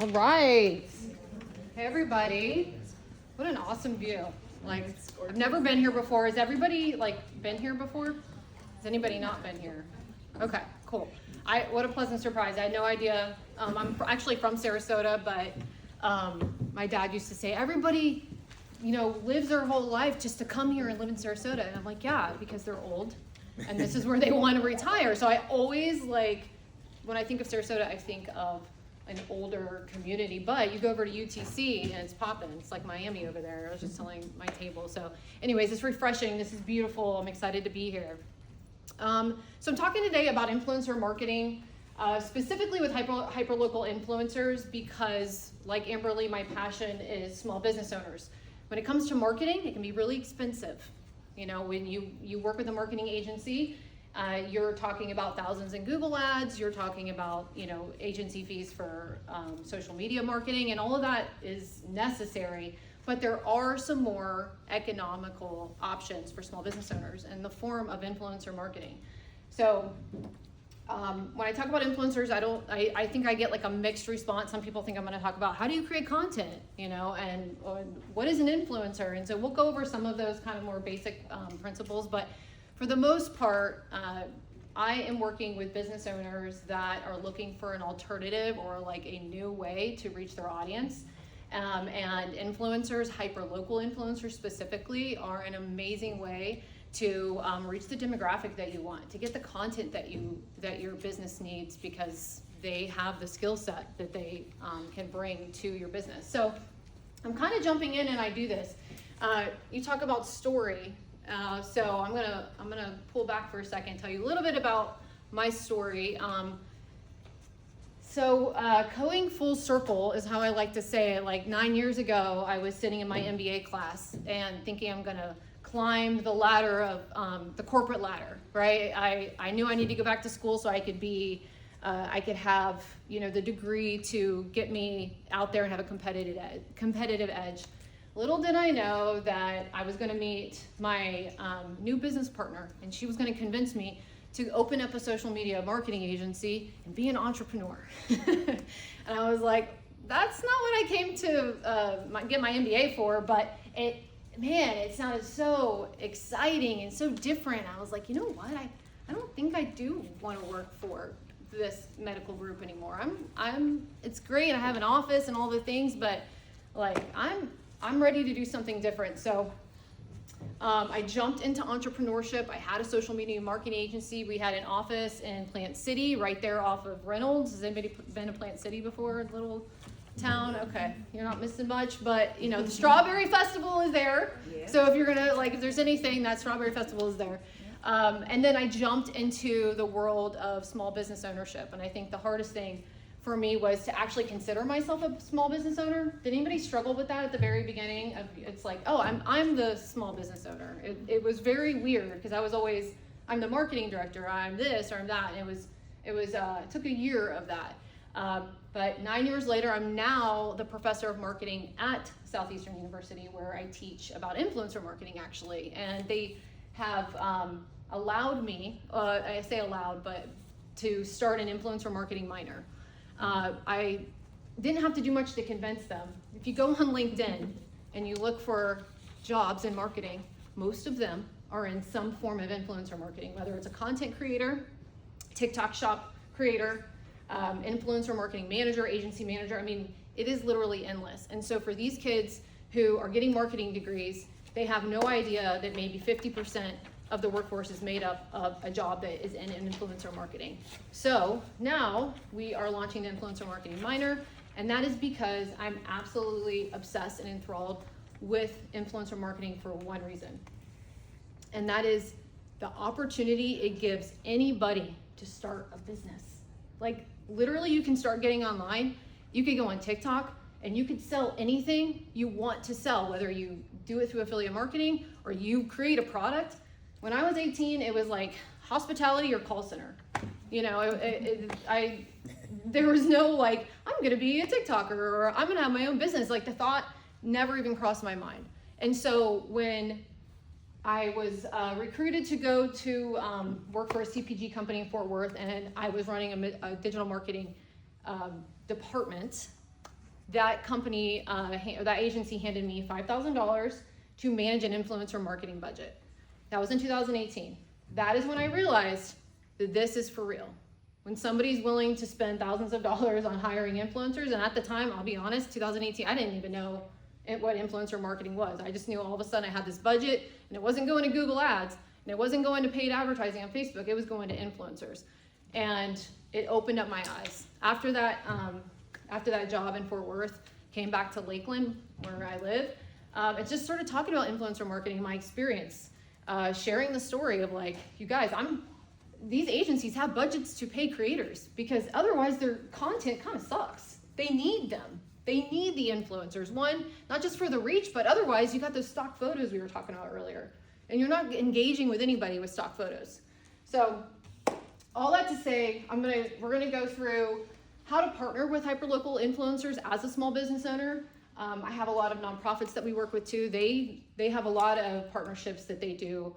All right. Hey, everybody. What an awesome view. Like, I've never been here before. Has everybody, been here before? Has anybody not been here? Okay, cool. What a pleasant surprise. I had no idea. I'm actually from Sarasota, but my dad used to say, everybody, lives their whole life just to come here and live in Sarasota. And I'm like, yeah, because they're old. And this is where they want to retire. So I always, when I think of Sarasota, I think of an older community, but you go over to UTC and it's popping. It's like Miami over there. I was just telling my table. So anyways, it's refreshing. This is beautiful. I'm excited to be here. So I'm talking today about influencer marketing, specifically with hyperlocal influencers, because like Amberly, my passion is small business owners. When it comes to marketing, it can be really expensive. When you work with a marketing agency, you're talking about thousands in Google ads, you're talking about, agency fees for social media marketing, and all of that is necessary. But there are some more economical options for small business owners in the form of influencer marketing. So when I talk about influencers, I think I get a mixed response. Some people think I'm going to talk about how do you create content, and what is an influencer? And so we'll go over some of those kind of more basic principles, but for the most part, I am working with business owners that are looking for an alternative or a new way to reach their audience. And influencers, hyperlocal influencers specifically, are an amazing way to reach the demographic that you want, to get the content that your business needs, because they have the skill set that they can bring to your business. So I'm kind of jumping in, and I do this. You talk about story. So I'm gonna pull back for a second, tell you a little bit about my story. Going full circle is how I like to say it. 9 years ago, I was sitting in my MBA class and thinking I'm gonna climb the ladder of the corporate ladder, right? I knew I needed to go back to school so I could have the degree to get me out there and have a competitive edge. Little did I know that I was going to meet my new business partner, and she was going to convince me to open up a social media marketing agency and be an entrepreneur. And I was like, that's not what I came to get my MBA for, but it sounded so exciting and so different. I was like, you know what? I don't think I do want to work for this medical group anymore. It's great. I have an office and all the things, but I'm ready to do something different. So I jumped into entrepreneurship. I had a social media marketing agency. We had an office in Plant City, right there off of Reynolds. Has anybody been to Plant City before? Little town? Okay, you're not missing much, but the Strawberry Festival is there. Yeah. So if you're gonna, if there's anything, that Strawberry Festival is there. And then I jumped into the world of small business ownership. And I think the hardest thing for me was to actually consider myself a small business owner. Did anybody struggle with that at the very beginning? It's like, oh, I'm the small business owner. It was very weird, because I was always, I'm the marketing director, I'm this or I'm that. And it took a year of that. But 9 years later, I'm now the professor of marketing at Southeastern University, where I teach about influencer marketing, actually. And they have allowed me, I say allowed, but to start an influencer marketing minor. I didn't have to do much to convince them. If you go on LinkedIn and you look for jobs in marketing, most of them are in some form of influencer marketing, whether it's a content creator, TikTok shop creator, influencer marketing manager, agency manager. I mean, it is literally endless. And so for these kids who are getting marketing degrees, they have no idea that maybe 50% of the workforce is made up of a job that is in influencer marketing. So now we are launching the influencer marketing minor, and that is because I'm absolutely obsessed and enthralled with influencer marketing for one reason. And that is the opportunity it gives anybody to start a business. Literally, you can start getting online. You could go on TikTok and you could sell anything you want to sell, whether you do it through affiliate marketing or you create a product. When I was 18, it was hospitality or call center. There was no I'm gonna be a TikToker or I'm gonna have my own business. The thought never even crossed my mind. And so when I was recruited to go to work for a CPG company in Fort Worth, and I was running a digital marketing department. that company, that agency handed me $5,000 to manage an influencer marketing budget. That was in 2018. That is when I realized that this is for real. When somebody's willing to spend thousands of dollars on hiring influencers, and at the time, I'll be honest, 2018, I didn't even know what influencer marketing was. I just knew all of a sudden I had this budget, and it wasn't going to Google Ads, and it wasn't going to paid advertising on Facebook, it was going to influencers. And it opened up my eyes. After that job in Fort Worth, came back to Lakeland, where I live, and just started talking about influencer marketing, my experience, sharing the story of like, you guys, these agencies have budgets to pay creators because otherwise their content kind of sucks. They need them. They need the influencers. One, not just for the reach, but otherwise you got those stock photos we were talking about earlier, and you're not engaging with anybody with stock photos. So all that to say, we're gonna go through how to partner with hyperlocal influencers as a small business owner. I have a lot of nonprofits that we work with too. They have a lot of partnerships that they do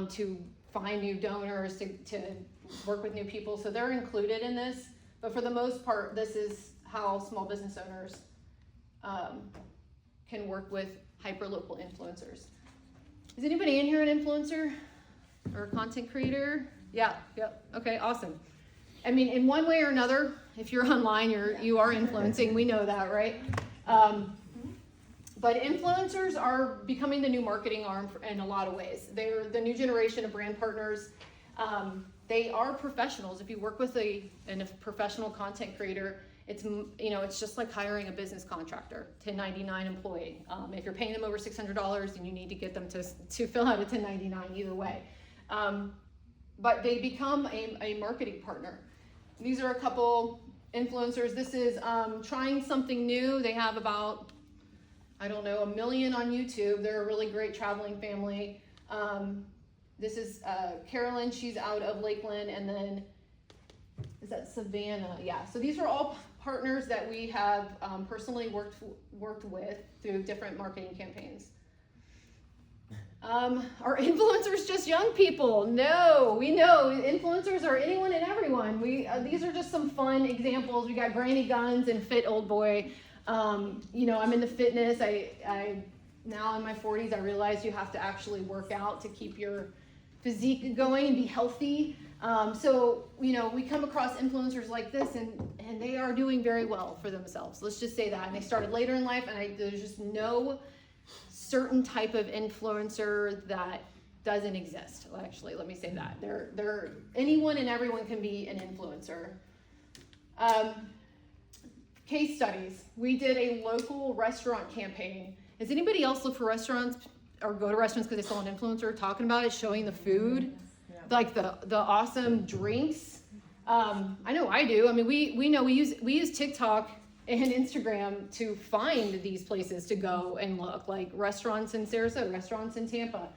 to find new donors, to work with new people. So they're included in this. But for the most part, this is how small business owners can work with hyperlocal influencers. Is anybody in here an influencer or a content creator? Yeah. Okay, awesome. I mean, in one way or another, if you're online, you are influencing. We know that, right? But influencers are becoming the new marketing arm in a lot of ways. They're the new generation of brand partners. They are professionals. If you work with a professional content creator, it's just like hiring a business contractor, 1099 employee. If you're paying them over $600, then you need to get them to fill out a 1099 either way. But they become a marketing partner. These are a couple influencers. This is trying something new. They have about, 1 million on YouTube. They're a really great traveling family. This is Carolyn. She's out of Lakeland, and then is that Savannah? Yeah. So these are all partners that we have personally worked with through different marketing campaigns. Are influencers just young people? No, we know influencers are anyone and everyone. These are just some fun examples. We got Granny Guns and Fit Old Boy. I'm into fitness. I now in my 40s, I realize you have to actually work out to keep your physique going and be healthy. So we come across influencers like this, and they are doing very well for themselves. Let's just say that. And they started later in life, and there's just no certain type of influencer that doesn't exist. Well, actually, let me say that. They're anyone and everyone can be an influencer. Case studies. We did a local restaurant campaign. Does anybody else look for restaurants or go to restaurants because they saw an influencer talking about it, showing the food, like the awesome drinks? I know I do. I mean, we know we use TikTok and Instagram to find these places to go and look, like restaurants in Sarasota, restaurants in Tampa.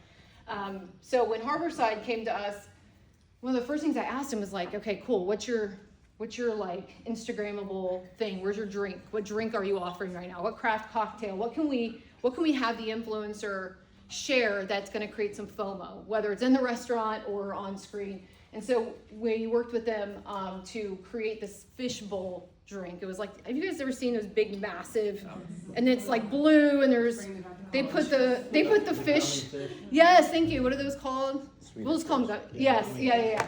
So when Harborside came to us, one of the first things I asked him was like, okay, cool. What's your like Instagrammable thing? Where's your drink? What drink are you offering right now? What craft cocktail? What can we have the influencer share that's going to create some FOMO, whether it's in the restaurant or on screen? And so we worked with them to create this fishbowl drink. It was like, have you guys ever seen those big, massive, and it's like blue, and they put the fish. Yes, thank you. What are those called? We'll just call them. Yes, yeah.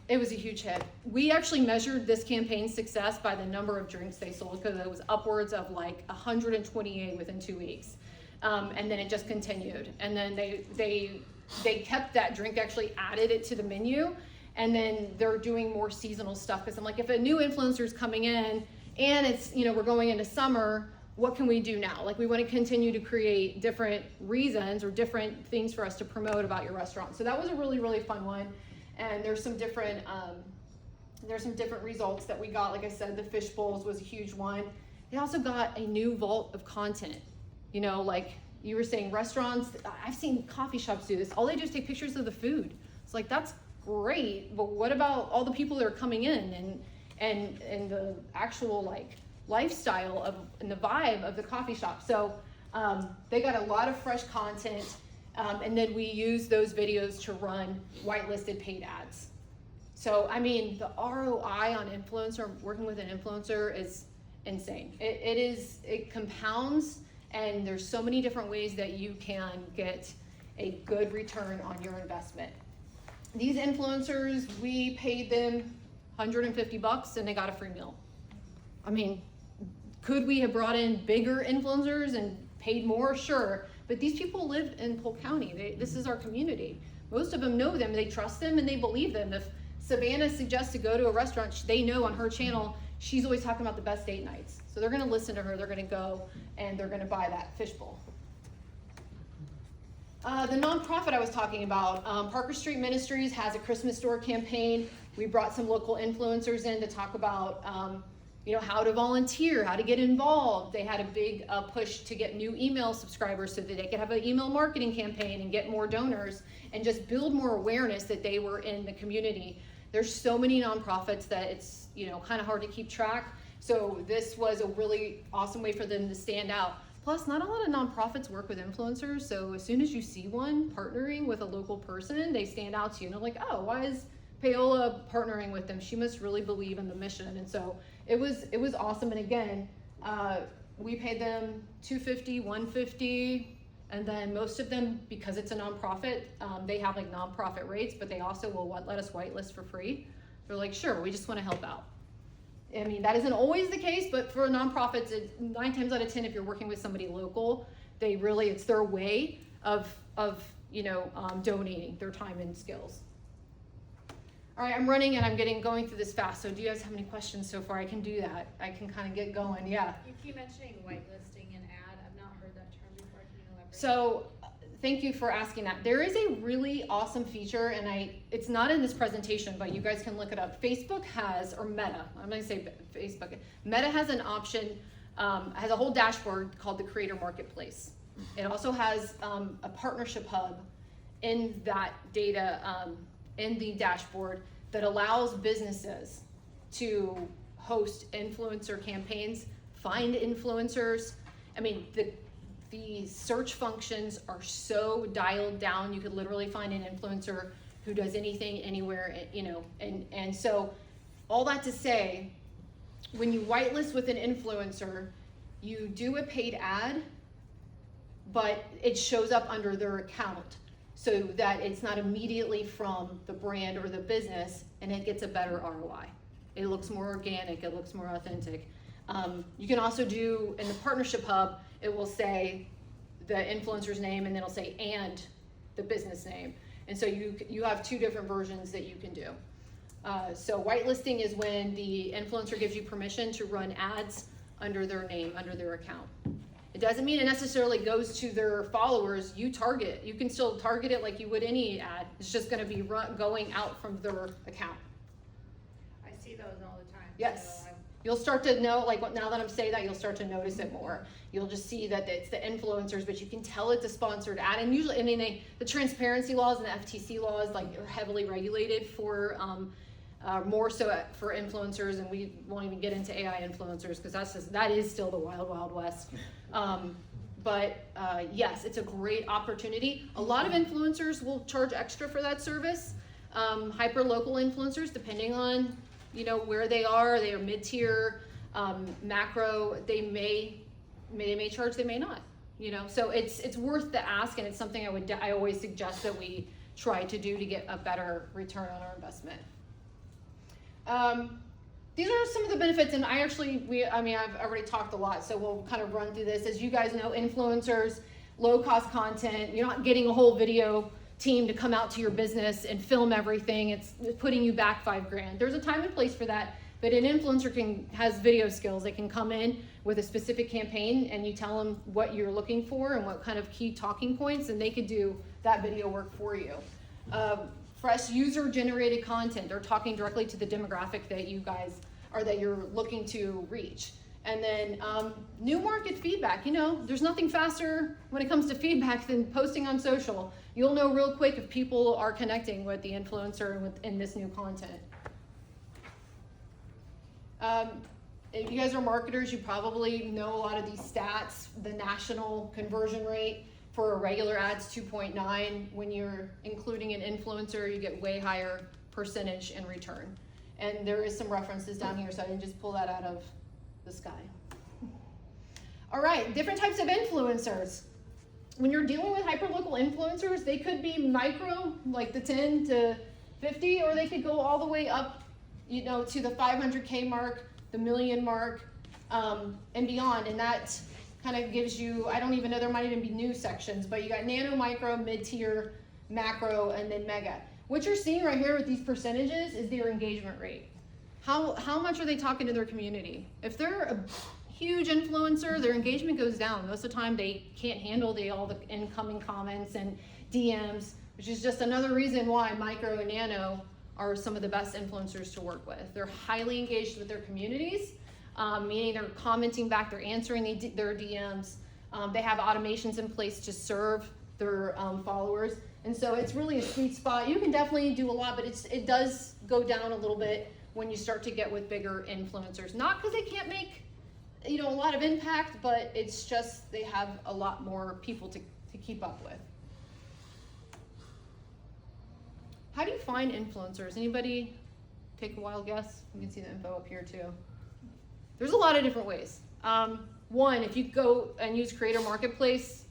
It was a huge hit. We actually measured this campaign's success by the number of drinks they sold, because it was upwards of like 128 within 2 weeks. And then it just continued. And then they kept that drink, actually added it to the menu. And then they're doing more seasonal stuff, because I'm like, if a new influencer is coming in and it's, we're going into summer, what can we do now? Like, we want to continue to create different reasons or different things for us to promote about your restaurant. So that was a really, really fun one. And there's some different results that we got. Like I said, the fish bowls was a huge one. They also got a new vault of content. Like you were saying, restaurants, I've seen coffee shops do this. All they do is take pictures of the food. It's like, that's great, but what about all the people that are coming in and the actual like lifestyle and the vibe of the coffee shop? So they got a lot of fresh content. And then we use those videos to run whitelisted paid ads. So, I mean, the ROI on working with an influencer is insane. It compounds, and there's so many different ways that you can get a good return on your investment. These influencers, we paid them $150 and they got a free meal. I mean, could we have brought in bigger influencers and paid more? Sure, but these people live in Polk County. This is our community. Most of them know them, they trust them, and they believe them. If Savannah suggests to go to a restaurant, they know on her channel, she's always talking about the best date nights. So they're gonna listen to her, they're gonna go, and they're gonna buy that fishbowl. The nonprofit I was talking about, Parker Street Ministries has a Christmas store campaign. We brought some local influencers in to talk about how to volunteer, how to get involved. They had a big push to get new email subscribers so that they could have an email marketing campaign and get more donors and just build more awareness that they were in the community. There's so many nonprofits that it's kind of hard to keep track. So this was a really awesome way for them to stand out. Plus, not a lot of nonprofits work with influencers, so as soon as you see one partnering with a local person, they stand out to you, and they're like, oh, why is Paola partnering with them? She must really believe in the mission. And so it was awesome. And again, we paid them $250, $150, and then most of them, because it's a nonprofit, they have like nonprofit rates, but they also will let us whitelist for free. They're like, sure, we just want to help out. I mean, that isn't always the case, but for nonprofits, 9 times out of 10, if you're working with somebody local, it's their way of donating their time and skills. All right, I'm running and I'm going through this fast. So do you guys have any questions so far? I can do that. I can kind of get going. Yeah. You keep mentioning whitelisting and ad. I've not heard that term before. Can you elaborate? So thank you for asking that. There is a really awesome feature, and it's not in this presentation, but you guys can look it up. Facebook has, or Meta, I'm going to say Facebook. Meta has an option, has a whole dashboard called the Creator Marketplace. It also has a partnership hub in that data, in the dashboard, that allows businesses to host influencer campaigns, find influencers. I mean, the search functions are so dialed down. You could literally find an influencer who does anything, anywhere, and so all that to say, when you whitelist with an influencer, you do a paid ad, but it shows up under their account so that it's not immediately from the brand or the business, and it gets a better ROI. It looks more organic, it looks more authentic. You can also do, in the partnership hub, it will say the influencer's name, and then it'll say and the business name. And so you have 2 different versions that you can do. So whitelisting is when the influencer gives you permission to run ads under their name, under their account. It doesn't mean it necessarily goes to their followers. You can still target it like you would any ad. It's just going to be going out from their account. I see those all the time. Yes. So You'll start to know, like now that I'm saying that, you'll start to notice it more. You'll just see that it's the influencers, but you can tell it's a sponsored ad. And usually, the transparency laws and the FTC laws, are heavily regulated for, more so for influencers, and we won't even get into AI influencers because that is still the wild, wild west. But yes, it's a great opportunity. A lot of influencers will charge extra for that service. Hyper local influencers, depending on where they are mid-tier, macro, they may charge, they may not, so it's worth the ask, and it's something I always suggest that we try to do to get a better return on our investment. These are some of the benefits, and I've already talked a lot, so we'll kind of run through this. As you guys know, influencers, low cost content, you're not getting a whole video team to come out to your business and film everything. It's putting you back $5,000. There's a time and place for that, but an influencer has video skills. They can come in with a specific campaign, and you tell them what you're looking for and what kind of key talking points, and they could do that video work for you. Fresh user generated content. They're talking directly to the demographic that you're looking to reach. And then new market feedback. There's nothing faster when it comes to feedback than posting on social. You'll know real quick if people are connecting with the influencer in this new content. If you guys are marketers, you probably know a lot of these stats. The national conversion rate for a regular ad's 2.9. When you're including an influencer, you get way higher percentage in return. And there is some references down here, so I didn't just pull that out of the sky. All right, different types of influencers. When you're dealing with hyperlocal influencers, they could be micro, like the 10 to 50, or they could go all the way up, you know, to the 500K mark, the million mark, and beyond. And that kind of gives you, I don't even know, there might even be new sections, but you got nano, micro, mid-tier, macro, and then mega. What you're seeing right here with these percentages is their engagement rate. How much are they talking to their community? If they're a huge influencer, their engagement goes down. Most of the time they can't handle all the incoming comments and DMs, which is just another reason why micro and nano are some of the best influencers to work with. They're highly engaged with their communities, meaning they're commenting back, they're answering their DMs. They have automations in place to serve their followers. And so it's really a sweet spot. You can definitely do a lot, but it does go down a little bit when you start to get with bigger influencers. Not because they can't make, you know, a lot of impact, but it's just they have a lot more people to keep up with. How do you find influencers? Anybody take a wild guess? You can see the info up here too. There's a lot of different ways. One, if you go and use Creator Marketplace,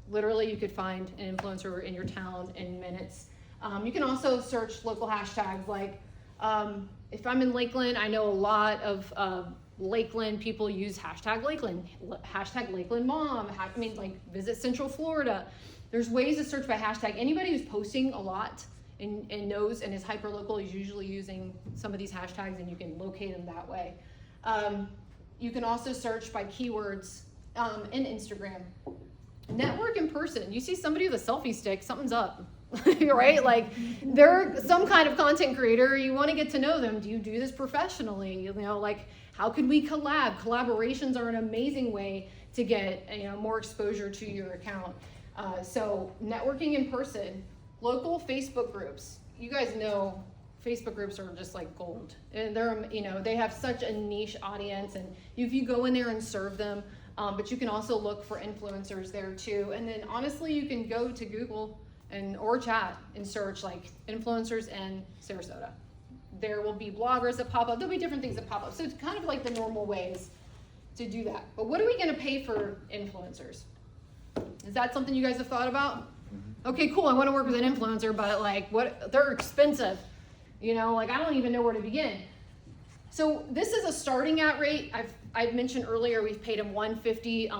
literally you could find an influencer in your town in minutes. You can also search local hashtags like, if I'm in Lakeland, I know a lot of Lakeland people use hashtag Lakeland mom, visit Central Florida. There's ways to search by hashtag. Anybody who's posting a lot and knows and is hyperlocal is usually using some of these hashtags, and you can locate them that way. You can also search by keywords in Instagram. Network in person. You see somebody with a selfie stick, something's up. Right? Like they're some kind of content creator. You want to get to know them. Do you do this professionally? You know, like how can we collab? Collaborations are an amazing way to get, you know, more exposure to your account. So networking in person, local Facebook groups. You guys know Facebook groups are just like gold, and they're, you know, they have such a niche audience, and if you go in there and serve them, but you can also look for influencers there too. And then honestly, you can go to Google or chat and search like influencers in Sarasota. There will be bloggers that pop up. There'll be different things that pop up. So it's kind of like the normal ways to do that. But what are we going to pay for influencers? Is that something you guys have thought about? Okay, cool. I want to work with an influencer, but like they're expensive. You know, like I don't even know where to begin. So this is a starting at rate. I've mentioned earlier we've paid them $150.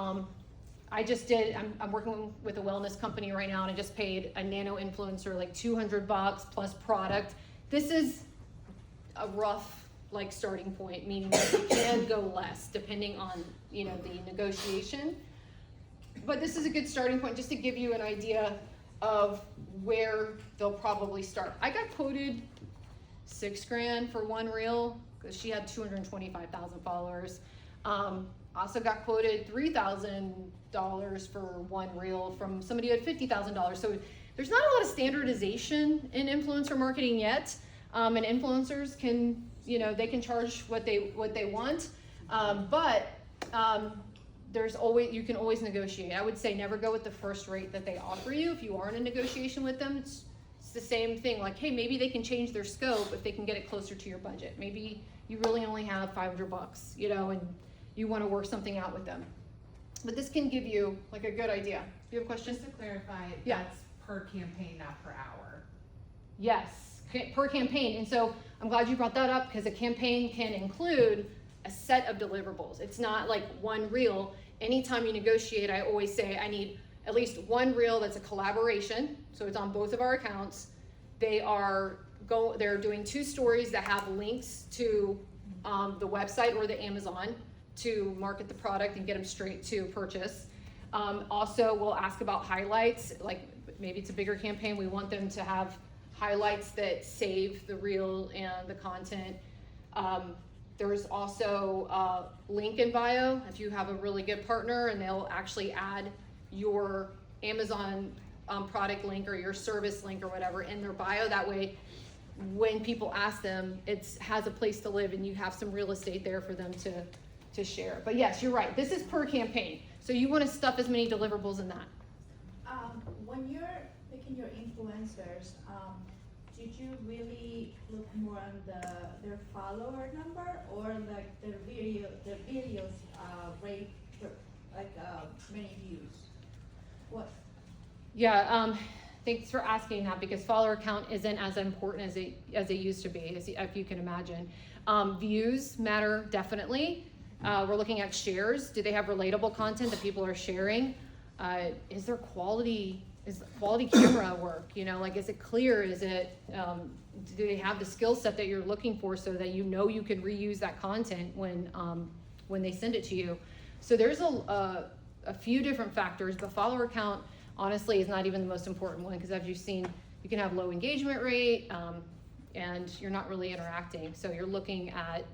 I'm working with a wellness company right now, and I just paid a nano influencer like $200 plus product. This is a rough like starting point, meaning that you can go less depending on, you know, the negotiation. But this is a good starting point just to give you an idea of where they'll probably start. I got quoted $6,000 for one reel because she had 225,000 followers. Also got quoted $3,000 for one reel from somebody who had $50,000. So there's not a lot of standardization in influencer marketing yet. And influencers can, you know, they can charge what they want. But you can always negotiate. I would say never go with the first rate that they offer you. If you are in a negotiation with them, it's the same thing. Like, hey, maybe they can change their scope if they can get it closer to your budget. Maybe you really only have $500, you know, and you want to work something out with them. But this can give you like a good idea. Do you have a question? Just to clarify, Yeah. that's per campaign, not per hour. Yes, per campaign. And so I'm glad you brought that up, because a campaign can include a set of deliverables. It's not like one reel. Anytime you negotiate, I always say I need at least one reel that's a collaboration. So it's on both of our accounts. They're doing 2 stories that have links to the website or the Amazon to market the product and get them straight to purchase. Also, we'll ask about highlights. Like maybe it's a bigger campaign. We want them to have highlights that save the reel and the content. There's also a link in bio if you have a really good partner, and they'll actually add your Amazon product link or your service link or whatever in their bio. That way, when people ask them, it has a place to live and you have some real estate there for them to share. But yes, you're right. This is per campaign. So you want to stuff as many deliverables in that. When you're picking your influencers, do did you really look more on their follower number or like their videos rate for many views? What? Yeah, thanks for asking that because follower count isn't as important as it used to be, as if you can imagine. Views matter definitely. We're looking at shares. Do they have relatable content that people are sharing? Is there quality camera work? You know, like, is it clear? Is it, do they have the skill set that you're looking for so that you know you can reuse that content when they send it to you? So there's a few different factors, but follower count honestly is not even the most important one because as you've seen, you can have low engagement rate and you're not really interacting. So you're looking at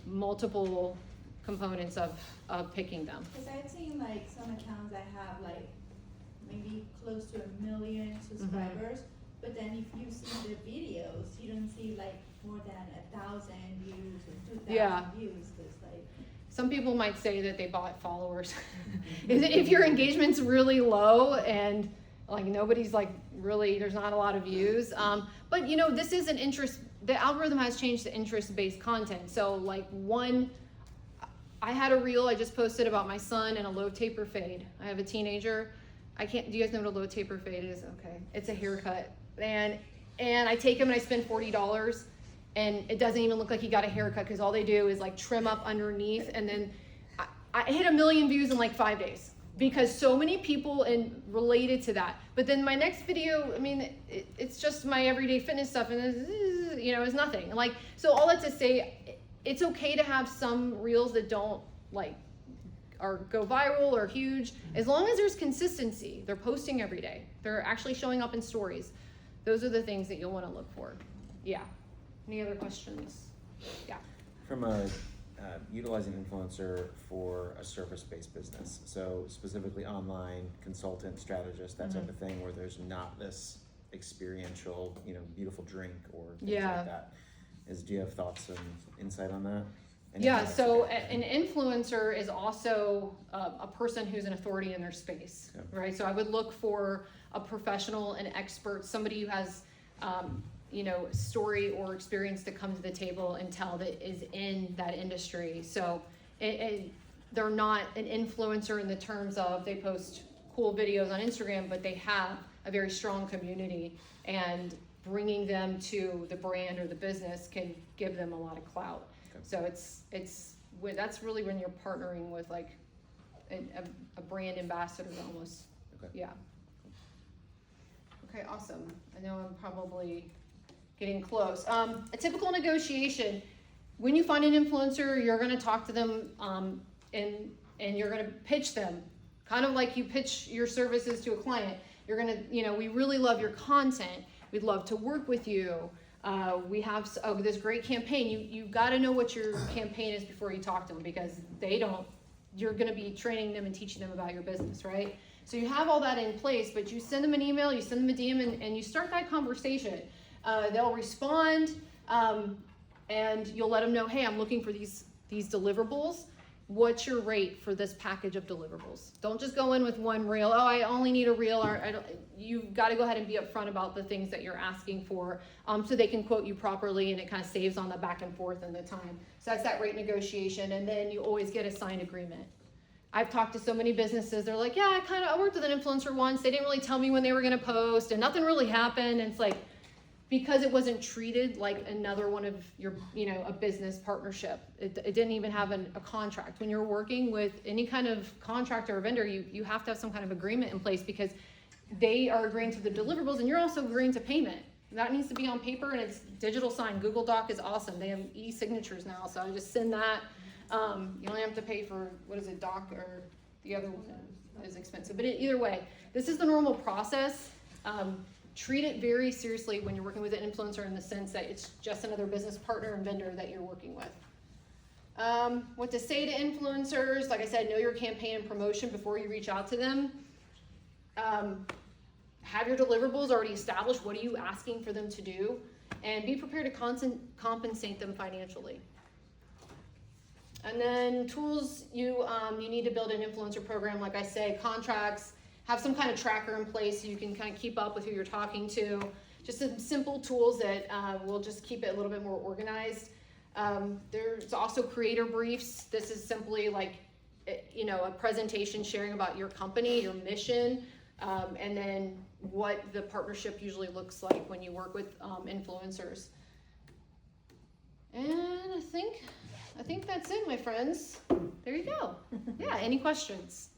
multiple components of picking them. Because I've seen like some accounts that have like maybe close to 1 million subscribers, but then if you see the videos, you don't see like more than 1,000 views or 2,000 Yeah. views. It's like, Some people might say that they bought followers. If your engagement's really low and like nobody's like really, there's not a lot of views. But you know, this is the algorithm has changed to interest-based content. So like I had a reel I just posted about my son and a low taper fade. I have a teenager. Do you guys know what a low taper fade is? Okay. It's a haircut. And I take him and I spend $40 and it doesn't even look like he got a haircut because all they do is like trim up underneath. And then I hit 1 million views in like 5 days because so many people related to that. But then my next video, I mean, it's just my everyday fitness stuff and it's nothing. Like, so all that to say, it's okay to have some reels that don't like or go viral or huge, as long as there's consistency. They're posting every day. They're actually showing up in stories. Those are the things that you'll want to look for. Yeah. Any other questions? Yeah. From a utilizing influencer for a service-based business, so specifically online, consultant, strategist, that type of thing, where there's not this experiential, beautiful drink or things like that. Do you have thoughts and insight on that? Yeah, so an influencer is also a person who's an authority in their space, right? So I would look for a professional, an expert, somebody who has, story or experience to come to the table and tell that is in that industry. So they're not an influencer in the terms of they post cool videos on Instagram, but they have a very strong community, and bringing them to the brand or the business can give them a lot of clout. So that's really when you're partnering with like a brand ambassador almost. Okay. Yeah. Okay, awesome. I know I'm probably getting close. A typical negotiation, when you find an influencer, you're going to talk to them and you're going to pitch them, kind of like you pitch your services to a client. You're going to, we really love your content. We'd love to work with you. We have this great campaign. You've got to know what your campaign is before you talk to them, because you're going to be training them and teaching them about your business, right? So you have all that in place, but you send them an email, you send them a DM, and you start that conversation. They'll respond, and you'll let them know, hey, I'm looking for these deliverables. What's your rate for this package of deliverables? Don't just go in with one reel. Oh, I only need a reel. Or you've got to go ahead and be upfront about the things that you're asking for, so they can quote you properly, and it kind of saves on the back and forth and the time. So that's that rate negotiation, and then you always get a signed agreement. I've talked to so many businesses. They're like, yeah, I worked with an influencer once. They didn't really tell me when they were going to post, and nothing really happened. And it's like, because it wasn't treated like another one of your, a business partnership. It didn't even have a contract. When you're working with any kind of contractor or vendor, you have to have some kind of agreement in place, because they are agreeing to the deliverables and you're also agreeing to payment. That needs to be on paper, and it's digital sign. Google Doc is awesome. They have e-signatures now, so I just send that. You only have to pay for, Doc, or the other one is expensive. But either way, this is the normal process. Treat it very seriously when you're working with an influencer, in the sense that it's just another business partner and vendor that you're working with. What to say to influencers, like I said, know your campaign and promotion before you reach out to them. Have your deliverables already established. What are you asking for them to do? And be prepared to compensate them financially. And then tools, you need to build an influencer program, like I say, contracts. Have some kind of tracker in place so you can kind of keep up with who you're talking to. just some simple tools that will just keep it a little bit more organized. There's also creator briefs. This is simply like, you know, a presentation sharing about your company, your mission, and then what the partnership usually looks like when you work with influencers. And I think that's it, my friends. There you go. Yeah, any questions?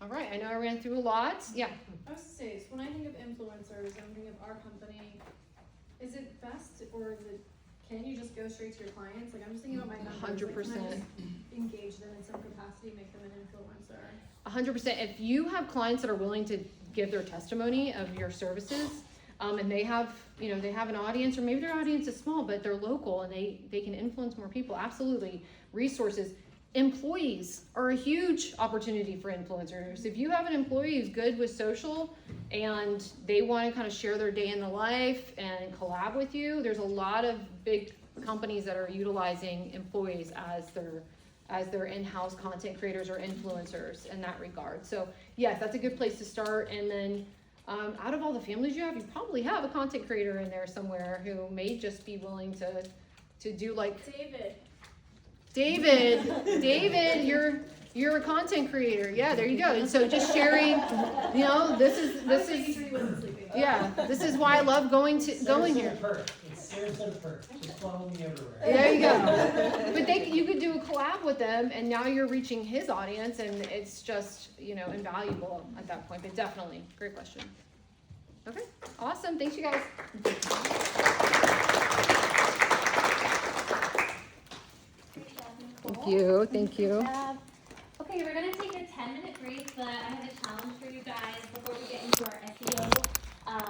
All right, I know I ran through a lot. Yeah. I was to say, so when I think of influencers, I'm thinking of our company. Is it best, or can you just go straight to your clients? Like, I'm just thinking about my members. 100%. Like, can I just engage them in some capacity, make them an influencer? 100%. If you have clients that are willing to give their testimony of your services, and they have, you know, they have an audience, or maybe their audience is small, but they're local and they can influence more people. Absolutely. Resources. Employees are a huge opportunity for influencers. If you have an employee who's good with social and they want to kind of share their day in the life and collab with you, there's a lot of big companies that are utilizing employees as their in-house content creators or influencers in that regard. So yes, that's a good place to start. And then out of all the families you have, you probably have a content creator in there somewhere who may just be willing to do like David, you're a content creator. Yeah, there you go. And so just sharing, you know, this is yeah, this is why I love going here. It's Sarasota Perk. Just follow me everywhere. There you go. But you could do a collab with them, and now you're reaching his audience, and it's just, you know, invaluable at that point. But definitely, great question. Okay, awesome. Thanks, you guys. Thank you.